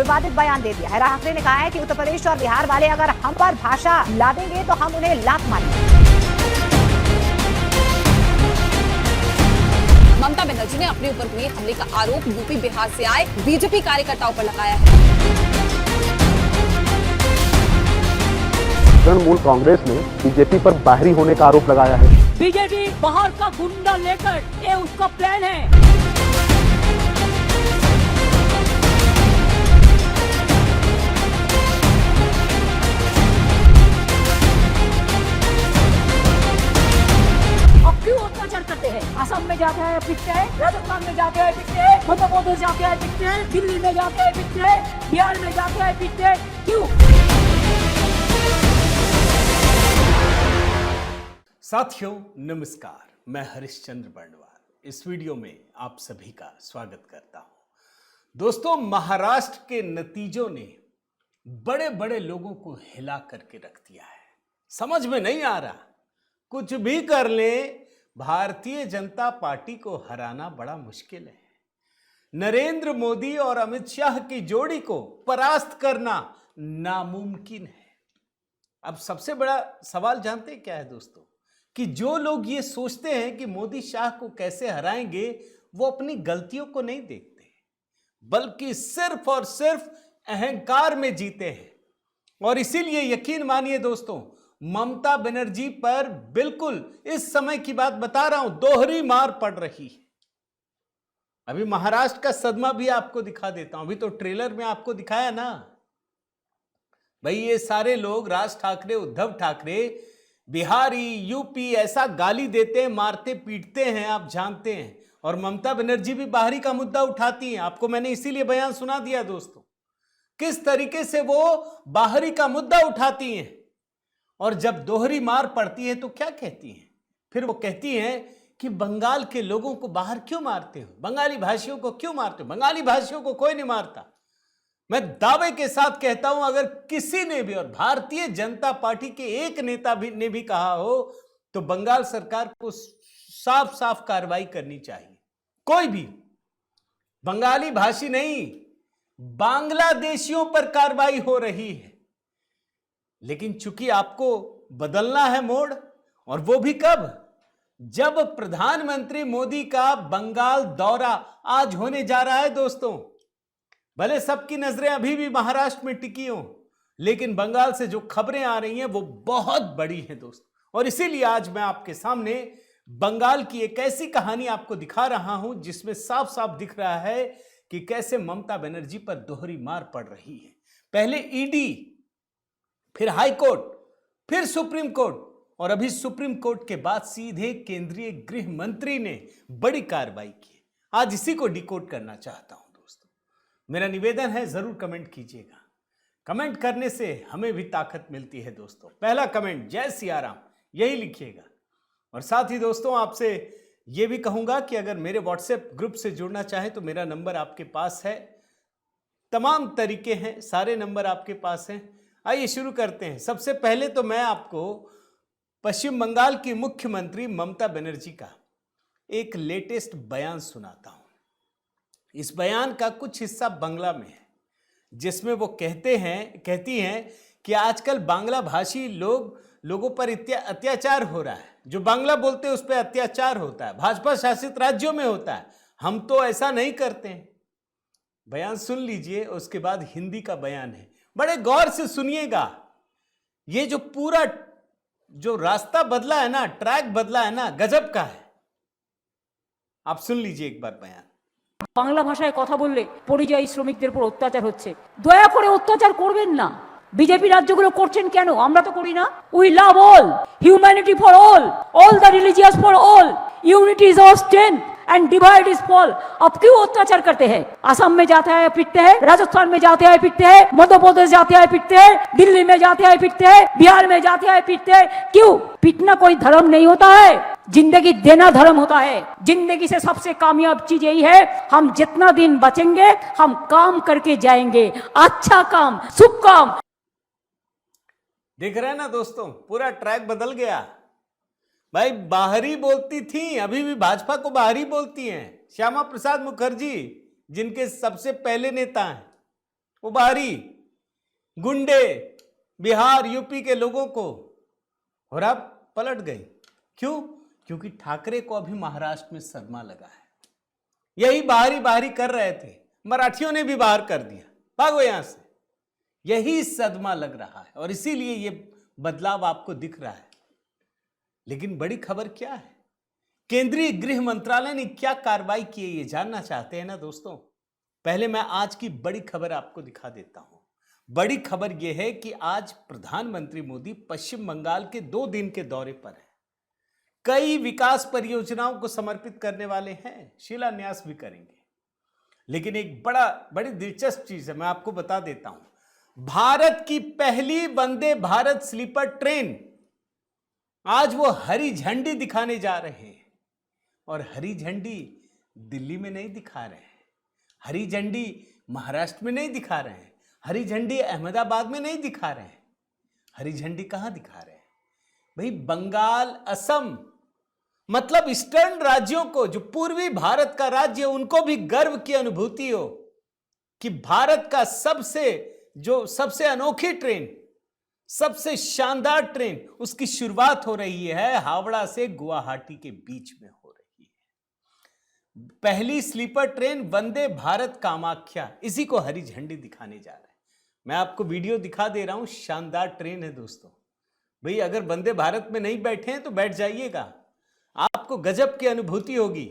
विवादित बयान दे दिया है। ठाकरे ने कहा है कि उत्तर प्रदेश और बिहार वाले अगर हम पर भाषा लादेंगे तो हम उन्हें लात मारेंगे। ममता बनर्जी ने अपने ऊपर हुए हमले का आरोप यूपी बिहार से आए बीजेपी कार्यकर्ताओं पर लगाया है। तृणमूल कांग्रेस ने बीजेपी पर बाहरी होने का आरोप लगाया है। बीजेपी बाहर का गुंडा लेकर ये उसका प्लान है। अब क्यों अत्याचार करते हैं? असम में जाते हैं पिटते हैं, राजस्थान में जाते हैं पिटते हैं, मध्य प्रदेश जाते हैं पिटते हैं, दिल्ली में जाते हैं पिटते हैं, बिहार में जाते हैं पिटते हैं, क्यों? साथियों नमस्कार, मैं हरिश्चंद्र बर्णवाल इस वीडियो में आप सभी का स्वागत करता हूं। दोस्तों, महाराष्ट्र के नतीजों ने बड़े बड़े लोगों को हिला करके रख दिया है। समझ में नहीं आ रहा, कुछ भी कर ले, भारतीय जनता पार्टी को हराना बड़ा मुश्किल है। नरेंद्र मोदी और अमित शाह की जोड़ी को परास्त करना नामुमकिन है। अब सबसे बड़ा सवाल जानते क्या है दोस्तों, कि जो लोग ये सोचते हैं कि मोदी शाह को कैसे हराएंगे, वो अपनी गलतियों को नहीं देखते, बल्कि सिर्फ और सिर्फ अहंकार में जीते हैं। और इसीलिए यकीन मानिए दोस्तों, ममता बनर्जी पर बिल्कुल इस समय की बात बता रहा हूं, दोहरी मार पड़ रही है। अभी महाराष्ट्र का सदमा भी आपको दिखा देता हूं। अभी तो ट्रेलर में आपको दिखाया ना भाई, ये सारे लोग राज ठाकरे, उद्धव ठाकरे, बिहारी, यूपी ऐसा गाली देते हैं, मारते पीटते हैं, आप जानते हैं। और ममता बनर्जी भी बाहरी का मुद्दा उठाती हैं। आपको मैंने इसीलिए बयान सुना दिया दोस्तों, किस तरीके से वो बाहरी का मुद्दा उठाती हैं। और जब दोहरी मार पड़ती है तो क्या कहती हैं? फिर वो कहती हैं कि बंगाल के लोगों को बाहर क्यों मारते हो, बंगाली भाषियों को क्यों मारते हो? बंगाली भाषियों को कोई नहीं मारता। मैं दावे के साथ कहता हूं, अगर किसी ने भी, और भारतीय जनता पार्टी के एक नेता ने भी कहा हो, तो बंगाल सरकार को साफ साफ कार्रवाई करनी चाहिए। कोई भी बंगाली भाषी नहीं, बांग्लादेशियों पर कार्रवाई हो रही है। लेकिन चूंकि आपको बदलना है मोड़, और वो भी कब? जब प्रधानमंत्री मोदी का बंगाल दौरा आज होने जा रहा है दोस्तों। भले सबकी नजरें अभी भी महाराष्ट्र में टिकी हों, लेकिन बंगाल से जो खबरें आ रही हैं वो बहुत बड़ी हैं दोस्तों। और इसीलिए आज मैं आपके सामने बंगाल की एक ऐसी कहानी आपको दिखा रहा हूं, जिसमें साफ साफ दिख रहा है कि कैसे ममता बनर्जी पर दोहरी मार पड़ रही है। पहले ईडी, फिर हाई कोर्ट, फिर सुप्रीम कोर्ट, और अभी सुप्रीम कोर्ट के बाद सीधे केंद्रीय गृह मंत्री ने बड़ी कार्रवाई की। आज इसी को डिकोड करना चाहता हूं। मेरा निवेदन है, जरूर कमेंट कीजिएगा। कमेंट करने से हमें भी ताकत मिलती है दोस्तों। पहला कमेंट जय सिया राम यही लिखिएगा। और साथ ही दोस्तों, आपसे यह भी कहूंगा कि अगर मेरे व्हाट्सएप ग्रुप से जुड़ना चाहें तो मेरा नंबर आपके पास है। तमाम तरीके हैं, सारे नंबर आपके पास हैं। आइए शुरू करते हैं। सबसे पहले तो मैं आपको पश्चिम बंगाल की मुख्यमंत्री ममता बनर्जी का एक लेटेस्ट बयान सुनाता हूं। इस बयान का कुछ हिस्सा बांग्ला में है, जिसमें वो कहती हैं कि आजकल बांग्ला भाषी लोगों पर अत्याचार हो रहा है। जो बांग्ला बोलते हैं उस पर अत्याचार होता है, भाजपा शासित राज्यों में होता है। हम तो ऐसा नहीं करते हैं। बयान सुन लीजिए, उसके बाद हिंदी का बयान है, बड़े गौर से सुनिएगा। ये जो पूरा जो रास्ता बदला है ना, ट्रैक बदला है ना, गजब का है। आप सुन लीजिए एक बार बयान। বাংলা ভাষায় কথা বললে পরিযায়ী শ্রমিকদের উপর অত্যাচার হচ্ছে। দয়া করে অত্যাচার করবেন না। বিজেপি রাজ্যগুলো করছেন কেন? আমরা তো করি না। We love all, humanity for all the religious for all, unity is our strength and divide is fall. अब क्यों अत्याचार करते हैं? असम में जाते हैं पिटते हैं, राजस्थान में जाते हैं पिटते हैं, मध्य प्रदेश जाते हैं पिटते हैं, दिल्ली में जाते हैं पिटते हैं, बिहार में जाते हैं पिटते हैं, क्यों? पिटना कोई धर्म नहीं होता है, जिंदगी देना धर्म होता है। जिंदगी से सबसे कामयाब चीज यही है, हम जितना दिन बचेंगे हम काम करके जाएंगे, अच्छा काम, शुभ काम। देख रहे हैं ना दोस्तों, पूरा ट्रैक बदल गया। भाई बाहरी बोलती थी, अभी भी भाजपा को बाहरी बोलती हैं। श्यामा प्रसाद मुखर्जी जिनके सबसे पहले नेता हैं, वो बाहरी गुंडे बिहार यूपी के लोगों को, और अब पलट गई। क्यों? क्योंकि ठाकरे को अभी महाराष्ट्र में सदमा लगा है। यही बाहरी बाहरी कर रहे थे, मराठियों ने भी बाहर कर दिया, भागो यहां से। यही सदमा लग रहा है और इसीलिए ये बदलाव आपको दिख रहा है। लेकिन बड़ी खबर क्या है? केंद्रीय गृह मंत्रालय ने क्या कार्रवाई की है, ये जानना चाहते हैं ना दोस्तों? पहले मैं आज की बड़ी खबर आपको दिखा देता हूं। बड़ी खबर यह है कि आज प्रधानमंत्री मोदी पश्चिम बंगाल के 2 दिन के दौरे पर हैं। कई विकास परियोजनाओं को समर्पित करने वाले हैं, शिलान्यास भी करेंगे। लेकिन एक बड़ी दिलचस्प चीज है, मैं आपको बता देता हूं। भारत की पहली वंदे भारत स्लीपर ट्रेन, आज वो हरी झंडी दिखाने जा रहे हैं। और हरी झंडी दिल्ली में नहीं दिखा रहे हैं, हरी झंडी महाराष्ट्र में नहीं दिखा रहे हैं, हरी झंडी अहमदाबाद में नहीं दिखा रहे हैं। हरी झंडी कहां दिखा रहे हैं भाई? बंगाल, असम, मतलब ईस्टर्न राज्यों को, जो पूर्वी भारत का राज्य, उनको भी गर्व की अनुभूति हो कि भारत का सबसे अनोखी ट्रेन, सबसे शानदार ट्रेन, उसकी शुरुआत हो रही है हावड़ा से गुवाहाटी के बीच में हो रही है। पहली स्लीपर ट्रेन वंदे भारत कामाख्या, इसी को हरी झंडी दिखाने जा रहा है। मैं आपको वीडियो दिखा दे रहा हूं, शानदार ट्रेन है दोस्तों। भाई अगर वंदे भारत में नहीं बैठे हैं तो बैठ जाइएगा, आपको गजब की अनुभूति होगी,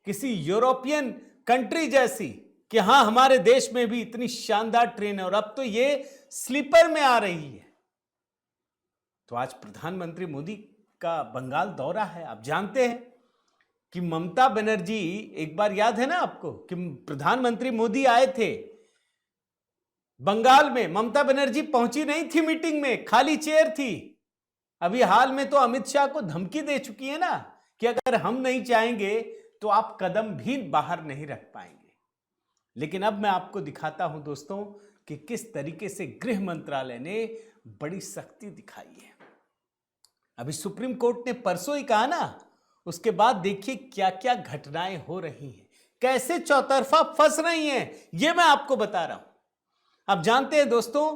किसी यूरोपियन कंट्री जैसी, कि हां हमारे देश में भी इतनी शानदार ट्रेन है और अब तो ये स्लीपर में आ रही है। तो आज प्रधानमंत्री मोदी का बंगाल दौरा है। आप जानते हैं कि ममता बनर्जी, एक बार याद है ना आपको कि प्रधानमंत्री मोदी आए थे बंगाल में, ममता बनर्जी पहुंची नहीं थी मीटिंग में, खाली चेयर थी। अभी हाल में तो अमित शाह को धमकी दे चुकी है ना कि अगर हम नहीं चाहेंगे तो आप कदम भी बाहर नहीं रख पाएंगे। लेकिन अब मैं आपको दिखाता हूं दोस्तों कि किस तरीके से गृह मंत्रालय ने बड़ी सख्ती दिखाई है। अभी सुप्रीम कोर्ट ने परसों ही कहा ना, उसके बाद देखिए क्या क्या घटनाएं हो रही हैं, कैसे चौतरफा फंस रही हैं, ये मैं आपको बता रहा हूं। आप जानते हैं दोस्तों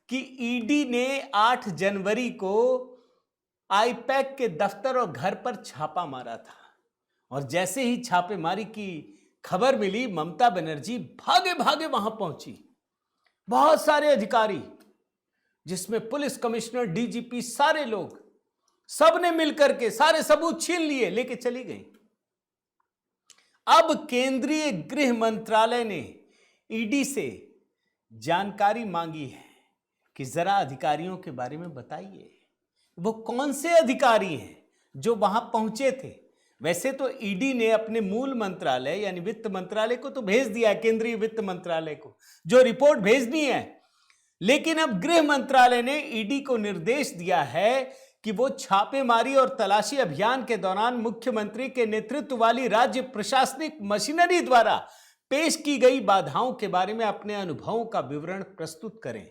कि ईडी ने 8 जनवरी को आईपैक के दफ्तर और घर पर छापा मारा था, और जैसे ही छापेमारी की खबर मिली, ममता बनर्जी भागे भागे वहां पहुंची। बहुत सारे अधिकारी, जिसमें पुलिस कमिश्नर, डीजीपी, सारे लोग, सबने मिलकर के सारे सबूत छीन लिए, लेके चली गई। अब केंद्रीय गृह मंत्रालय ने ईडी से जानकारी मांगी है कि जरा अधिकारियों के बारे में बताइए, वो कौन से अधिकारी हैं जो वहां पहुंचे थे। वैसे तो ईडी ने अपने मूल मंत्रालय यानी वित्त मंत्रालय को तो भेज दिया है, केंद्रीय वित्त मंत्रालय को जो रिपोर्ट भेजनी है, लेकिन अब गृह मंत्रालय ने ईडी को निर्देश दिया है कि वो छापेमारी और तलाशी अभियान के दौरान मुख्यमंत्री के नेतृत्व वाली राज्य प्रशासनिक मशीनरी द्वारा पेश की गई बाधाओं के बारे में अपने अनुभवों का विवरण प्रस्तुत करें।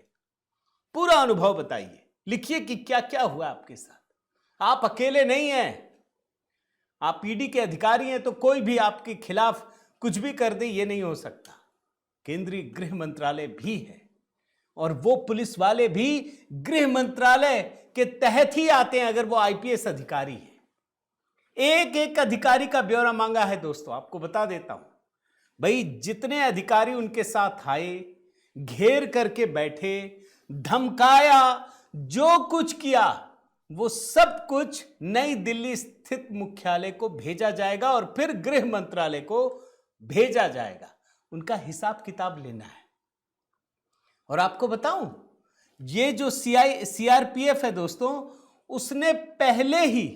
पूरा अनुभव बताइए, लिखिए कि क्या क्या हुआ आपके साथ। आप अकेले नहीं हैं, आप ईडी के अधिकारी हैं, तो कोई भी आपके खिलाफ कुछ भी कर दे ये नहीं हो सकता। केंद्रीय गृह मंत्रालय भी है और वो पुलिस वाले भी गृह मंत्रालय के तहत ही आते हैं अगर वो आईपीएस अधिकारी हैं। एक एक अधिकारी का ब्यौरा मांगा है दोस्तों, आपको बता देता हूं। भाई जितने अधिकारी उनके साथ आए, घेर करके बैठे, धमकाया, जो कुछ किया, वो सब कुछ नई दिल्ली स्थित मुख्यालय को भेजा जाएगा और फिर गृह मंत्रालय को भेजा जाएगा। उनका हिसाब किताब लेना है। और आपको बताऊं, ये जो सीआरपीएफ है दोस्तों, उसने पहले ही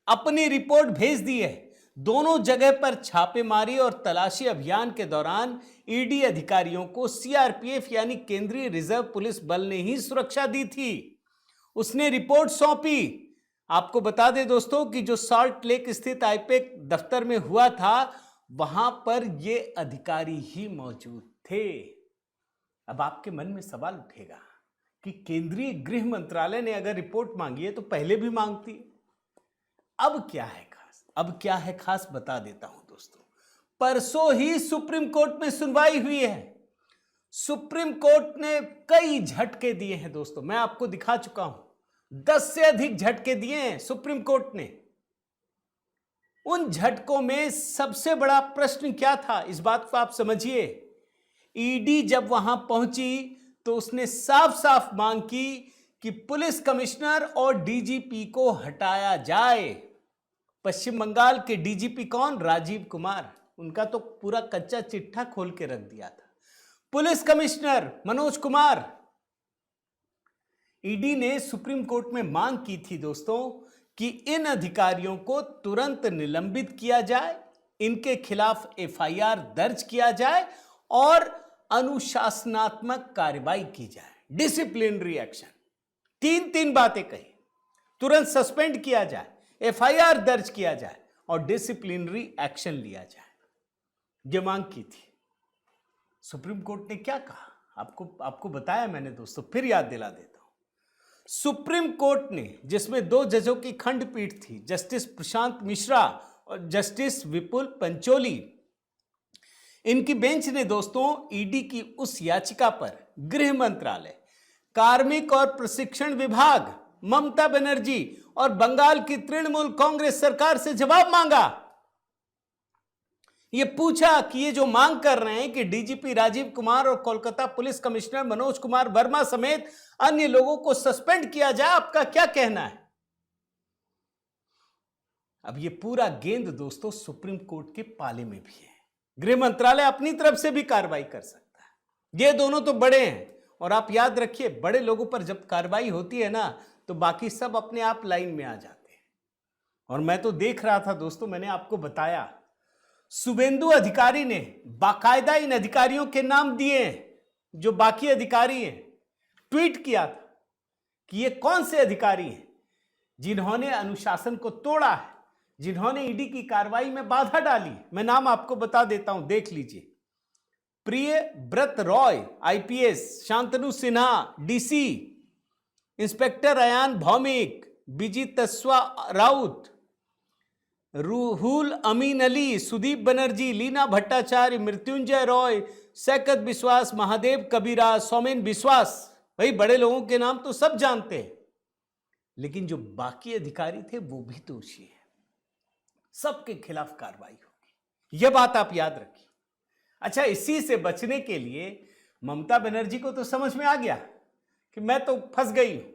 अपनी रिपोर्ट भेज दी है। दोनों जगह पर छापेमारी और तलाशी अभियान के दौरान ईडी अधिकारियों को सीआरपीएफ यानी केंद्रीय रिजर्व पुलिस बल ने ही सुरक्षा दी थी। उसने रिपोर्ट सौंपी। आपको बता दें दोस्तों कि जो सॉल्ट लेक स्थित आईपैक दफ्तर में हुआ था, वहां पर ये अधिकारी ही मौजूद थे। अब आपके मन में सवाल उठेगा कि केंद्रीय गृह मंत्रालय ने अगर रिपोर्ट मांगी है तो पहले भी मांगती। अब क्या है खास? अब क्या है खास बता देता हूं दोस्तों। परसों ही सुप्रीम कोर्ट में सुनवाई हुई है। सुप्रीम कोर्ट ने कई झटके दिए हैं दोस्तों, मैं आपको दिखा चुका हूं, 10 से अधिक झटके दिए हैं सुप्रीम कोर्ट ने। उन झटकों में सबसे बड़ा प्रश्न क्या था, इस बात को आप समझिए। ईडी जब वहां पहुंची तो उसने साफ साफ मांग की कि पुलिस कमिश्नर और डीजीपी को हटाया जाए। पश्चिम बंगाल के डीजीपी कौन? राजीव कुमार। उनका तो पूरा कच्चा चिट्ठा खोल के रख दिया था। Police commissioner Manoj Kumar. ED ने सुप्रीम कोर्ट में मांग की थी दोस्तों कि इन अधिकारियों को तुरंत निलंबित किया जाए, इनके खिलाफ एफआईआर दर्ज किया जाए और अनुशासनात्मक कार्रवाई की जाए, डिसिप्लिनरी एक्शन। तीन बातें कही, तुरंत सस्पेंड किया जाए, एफआईआर दर्ज किया जाए और डिसिप्लिनरी एक्शन लिया जाए। यह मांग की थी। सुप्रीम कोर्ट ने क्या कहा आपको बताया मैंने दोस्तों, फिर याद दिला देता हूं। सुप्रीम कोर्ट ने, जिसमें 2 जजों की खंडपीठ थी, जस्टिस प्रशांत मिश्रा और जस्टिस विपुल पंचोली, इनकी बेंच ने दोस्तों ईडी की उस याचिका पर गृह मंत्रालय, कार्मिक और प्रशिक्षण विभाग, ममता बनर्जी और बंगाल की तृणमूल कांग्रेस सरकार से जवाब मांगा। यह पूछा कि ये जो मांग कर रहे हैं कि डीजीपी राजीव कुमार और कोलकाता पुलिस कमिश्नर मनोज कुमार वर्मा समेत अन्य लोगों को सस्पेंड किया जाए, आपका क्या कहना है? अब ये पूरा गेंद दोस्तों सुप्रीम कोर्ट के पाले में भी है। गृह मंत्रालय अपनी तरफ से भी कार्रवाई कर सकता है। ये दोनों तो बड़े हैं और आप याद रखिए, बड़े लोगों पर जब कार्रवाई होती है ना तो बाकी सब अपने आप लाइन में आ जाते हैं। और मैं तो देख रहा था दोस्तों, मैंने आपको बताया, शुभेंदु अधिकारी ने बाकायदा इन अधिकारियों के नाम दिए हैं जो बाकी अधिकारी हैं। ट्वीट किया था कि ये कौन से अधिकारी हैं जिन्होंने अनुशासन को तोड़ा है, जिन्होंने ईडी की कार्रवाई में बाधा डाली। मैं नाम आपको बता देता हूं, देख लीजिए। Priyabrata Roy IPS, Shantanu Sinha DC, inspector Ayan Bhowmik, Bijitashwa Raut, Ruhul Amin Ali, Sudip Banerjee, Leena Bhattacharya, Mrityunjay Roy, Saikat Biswas, Mahadev कबीरा, सौमेन विश्वास। भाई बड़े लोगों के नाम तो सब जानते हैं, लेकिन जो बाकी अधिकारी थे वो भी दोषी है। सबके खिलाफ कार्रवाई होगी, यह बात आप याद रखिए। अच्छा, इसी से बचने के लिए ममता बनर्जी को तो समझ में आ गया कि मैं तो फंस गई हूं।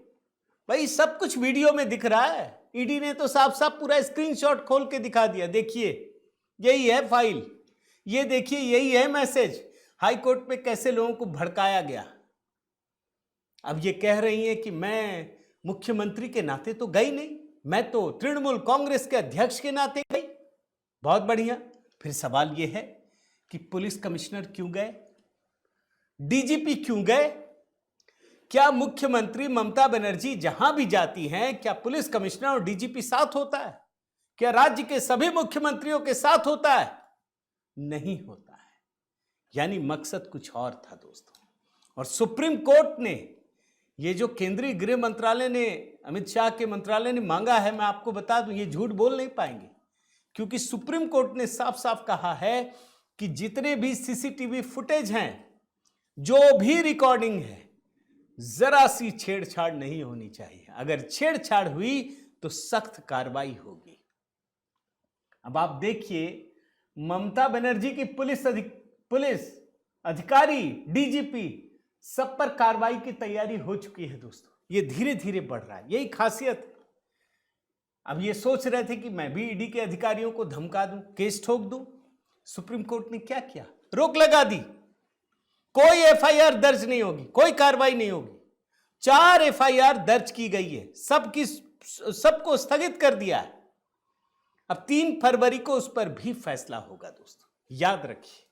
भाई सब कुछ वीडियो में दिख रहा है। ईडी ने तो साफ साफ पूरा स्क्रीनशॉट खोल के दिखा दिया। देखिए, यही है फाइल, ये देखिए, यही है मैसेज। हाई कोर्ट में कैसे लोगों को भड़काया गया। अब ये कह रही हैं कि मैं मुख्यमंत्री के नाते तो गई नहीं, मैं तो तृणमूल कांग्रेस के अध्यक्ष के नाते गई। बहुत बढ़िया। फिर सवाल यह है कि पुलिस कमिश्नर क्यों गए, डीजीपी क्यों गए? क्या मुख्यमंत्री ममता बनर्जी जहां भी जाती हैं, क्या पुलिस कमिश्नर और डीजीपी साथ होता है? क्या राज्य के सभी मुख्यमंत्रियों के साथ होता है? नहीं होता है। यानी मकसद कुछ और था दोस्तों। और सुप्रीम कोर्ट ने ये जो केंद्रीय गृह मंत्रालय ने, अमित शाह के मंत्रालय ने मांगा है, मैं आपको बता दूं, ये झूठ बोल नहीं पाएंगे, क्योंकि सुप्रीम कोर्ट ने साफ साफ कहा है कि जितने भी सीसीटीवी फुटेज हैं, जो भी रिकॉर्डिंग है, जरा सी छेड़छाड़ नहीं होनी चाहिए। अगर छेड़छाड़ हुई तो सख्त कार्रवाई होगी। अब आप देखिए, ममता बनर्जी की पुलिस अधिकारी, डीजीपी, सब पर कार्रवाई की तैयारी हो चुकी है दोस्तों। ये धीरे धीरे बढ़ रहा है, यही खासियत है। अब ये सोच रहे थे कि मैं भी ईडी के अधिकारियों को धमका दूं, केस ठोक दूं। सुप्रीम कोर्ट ने क्या किया? रोक लगा दी। कोई एफआईआर दर्ज नहीं होगी, कोई कार्रवाई नहीं होगी। 4 एफआईआर दर्ज की गई है, सबको स्थगित कर दिया है। अब 3 फरवरी को उस पर भी फैसला होगा दोस्तों, याद रखिए।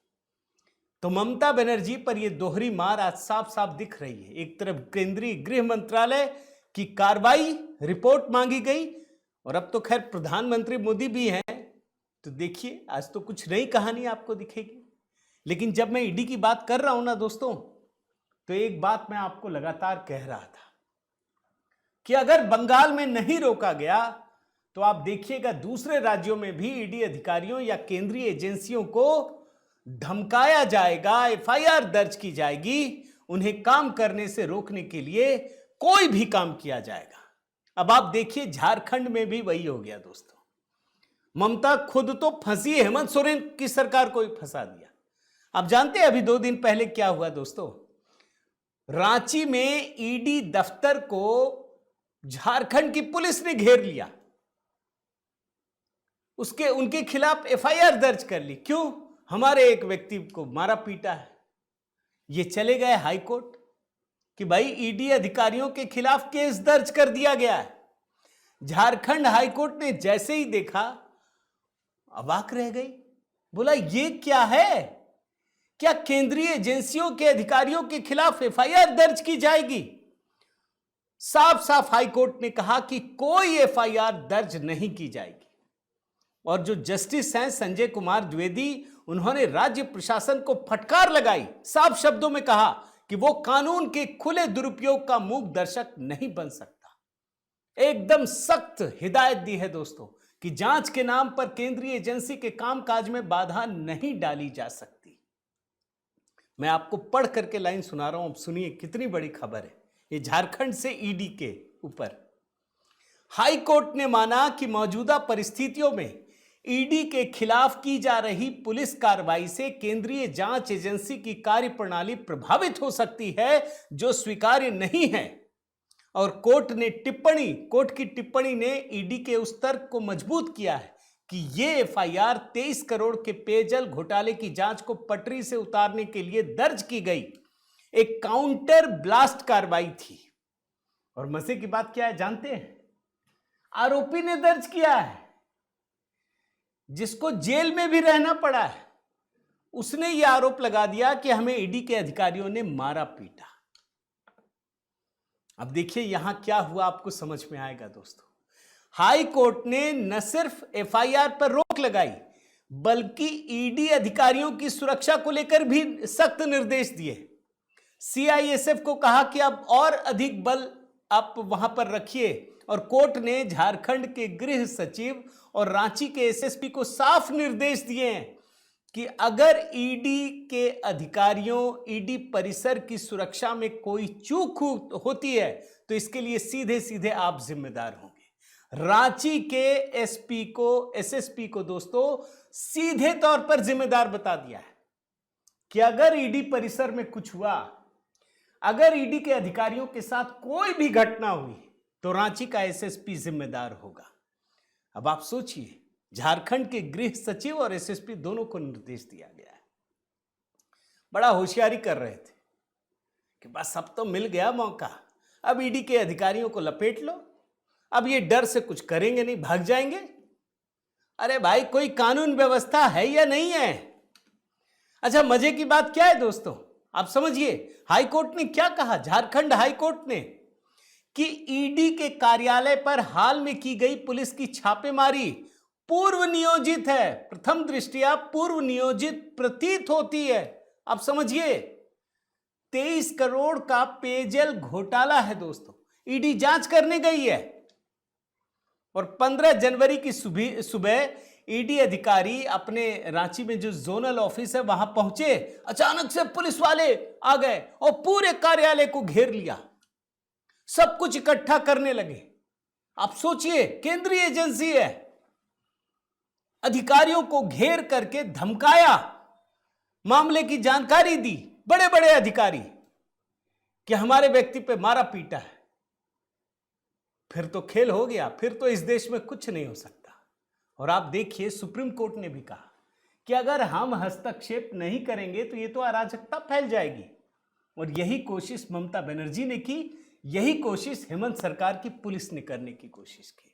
तो ममता बनर्जी पर यह दोहरी मार आज साफ साफ दिख रही है। एक तरफ केंद्रीय गृह मंत्रालय की कार्रवाई, रिपोर्ट मांगी गई, और अब तो खैर प्रधानमंत्री मोदी भी हैं, तो देखिए आज तो कुछ नई कहानी आपको दिखेगी। लेकिन जब मैं ईडी की बात कर रहा हूं ना दोस्तों, तो एक बात मैं आपको लगातार कह रहा था कि अगर बंगाल में नहीं रोका गया तो आप देखिएगा दूसरे राज्यों में भी ईडी अधिकारियों या केंद्रीय एजेंसियों को धमकाया जाएगा, एफआईआर दर्ज की जाएगी, उन्हें काम करने से रोकने के लिए कोई भी काम किया जाएगा। अब आप देखिए झारखंड में भी वही हो गया दोस्तों। ममता खुद तो फंसी है, हेमंत सोरेन की सरकार को ही फंसा दिया। आप जानते हैं अभी 2 दिन पहले क्या हुआ दोस्तों? रांची में ईडी दफ्तर को झारखंड की पुलिस ने घेर लिया, उनके खिलाफ एफआईआर दर्ज कर ली। क्यों? हमारे एक व्यक्ति को मारा पीटा है। ये चले गए हाई कोर्ट कि भाई ईडी अधिकारियों के खिलाफ केस दर्ज कर दिया गया है। झारखंड हाई कोर्ट ने जैसे ही देखा अवाक रह गई, बोला ये क्या है? क्या केंद्रीय एजेंसियों के अधिकारियों के खिलाफ एफआईआर दर्ज की जाएगी? साफ साफ हाई कोर्ट ने कहा कि कोई एफआईआर दर्ज नहीं की जाएगी। और जो जस्टिस हैं संजय कुमार द्विवेदी, उन्होंने राज्य प्रशासन को फटकार लगाई, साफ शब्दों में कहा कि वो कानून के खुले दुरुपयोग का मूक दर्शक नहीं बन सकता। एकदम सख्त हिदायत दी है दोस्तों कि जांच के नाम पर केंद्रीय एजेंसी के कामकाज में बाधा नहीं डाली जा सकती। मैं आपको पढ़ करके लाइन सुना रहा हूं, सुनिए कितनी बड़ी खबर है। ये झारखंड से ईडी के ऊपर हाई कोर्ट ने माना कि मौजूदा परिस्थितियों में ईडी के खिलाफ की जा रही पुलिस कार्रवाई से केंद्रीय जांच एजेंसी की कार्यप्रणाली प्रभावित हो सकती है, जो स्वीकार्य नहीं है। और कोर्ट की टिप्पणी ने ईडी के उस तर्क को मजबूत किया है कि ये एफआईआर 23 करोड़ के पेयजल घोटाले की जांच को पटरी से उतारने के लिए दर्ज की गई एक काउंटर ब्लास्ट कार्रवाई थी। और मजे की बात क्या है जानते हैं? आरोपी ने दर्ज किया है, जिसको जेल में भी रहना पड़ा है, उसने यह आरोप लगा दिया कि हमें ईडी के अधिकारियों ने मारा पीटा। अब देखिए यहां क्या हुआ, आपको समझ में आएगा दोस्तों। हाई कोर्ट ने न सिर्फ एफआईआर पर रोक लगाई, बल्कि ईडी अधिकारियों की सुरक्षा को लेकर भी सख्त निर्देश दिए। सीआईएसएफ को कहा कि अब और अधिक बल आप वहां पर रखिए। और कोर्ट ने झारखंड के गृह सचिव और रांची के एसएसपी को साफ निर्देश दिए हैं कि अगर ईडी के अधिकारियों, ईडी परिसर की सुरक्षा में कोई चूक होती है तो इसके लिए सीधे सीधे आप जिम्मेदार होंगे। रांची के एसएसपी को दोस्तों सीधे तौर पर जिम्मेदार बता दिया है कि अगर ईडी परिसर में कुछ हुआ, अगर ईडी के अधिकारियों के साथ कोई भी घटना हुई तो रांची का एसएसपी जिम्मेदार होगा। अब आप सोचिए, झारखंड के गृह सचिव और एसएसपी दोनों को निर्देश दिया गया है। बड़ा होशियारी कर रहे थे कि बस अब तो मिल गया मौका, अब ईडी के अधिकारियों को लपेट लो, अब ये डर से कुछ करेंगे नहीं, भाग जाएंगे। अरे भाई, कोई कानून व्यवस्था है या नहीं है? अच्छा, मजे की बात क्या है दोस्तों, आप समझिए। हाई कोर्ट ने क्या कहा, झारखंड हाई कोर्ट ने, कि ईडी के कार्यालय पर हाल में की गई पुलिस की छापेमारी पूर्व नियोजित है, प्रथम दृष्टया पूर्व नियोजित प्रतीत होती है। आप समझिए, 23 करोड़ का पेयजल घोटाला है दोस्तों, ईडी जांच करने गई है। और 15 जनवरी की सुबह ईडी अधिकारी अपने रांची में जो जोनल ऑफिस है वहां पहुंचे, अचानक से पुलिस वाले आ गए और पूरे कार्यालय को घेर लिया, सब कुछ इकट्ठा करने लगे। आप सोचिए, केंद्रीय एजेंसी है, अधिकारियों को घेर करके धमकाया, मामले की जानकारी दी बड़े बड़े अधिकारी कि हमारे व्यक्ति पे मारा पीटा है। फिर तो खेल हो गया, फिर तो इस देश में कुछ नहीं हो सकता। और आप देखिए, सुप्रीम कोर्ट ने भी कहा कि अगर हम हस्तक्षेप नहीं करेंगे तो ये तो अराजकता फैल जाएगी। और यही कोशिश ममता बनर्जी ने की, यही कोशिश हेमंत सरकार की पुलिस ने करने की कोशिश की।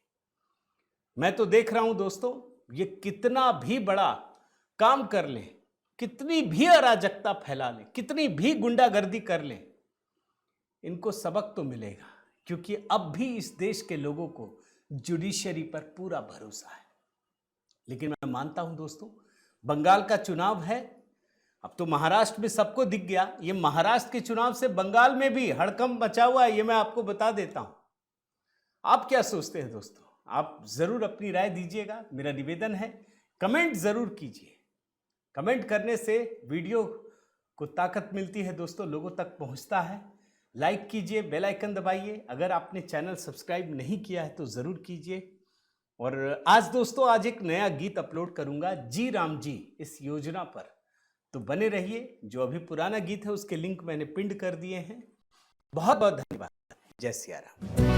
मैं तो देख रहा हूं दोस्तों, ये कितना भी बड़ा काम कर ले, कितनी भी अराजकता फैला ले, कितनी भी गुंडागर्दी कर ले, इनको सबक तो मिलेगा, क्योंकि अब भी इस देश के लोगों को जुडिशरी पर पूरा भरोसा है। लेकिन मैं मानता हूं दोस्तों, बंगाल का चुनाव है, अब तो महाराष्ट्र में सबको दिख गया, ये महाराष्ट्र के चुनाव से बंगाल में भी हड़कंप मचा हुआ है, ये मैं आपको बता देता हूं। आप क्या सोचते हैं दोस्तों? आप जरूर अपनी राय दीजिएगा, मेरा निवेदन है, कमेंट जरूर कीजिए। कमेंट करने से वीडियो को ताकत मिलती है दोस्तों, लोगों तक पहुंचता है। लाइक कीजिए, बेल आइकन दबाइए। अगर आपने चैनल सब्सक्राइब नहीं किया है तो ज़रूर कीजिए। और आज दोस्तों, आज एक नया गीत अपलोड करूंगा जी राम जी इस योजना पर, तो बने रहिए। जो अभी पुराना गीत है उसके लिंक मैंने पिंड कर दिए हैं। बहुत बहुत धन्यवाद। जय सिया राम।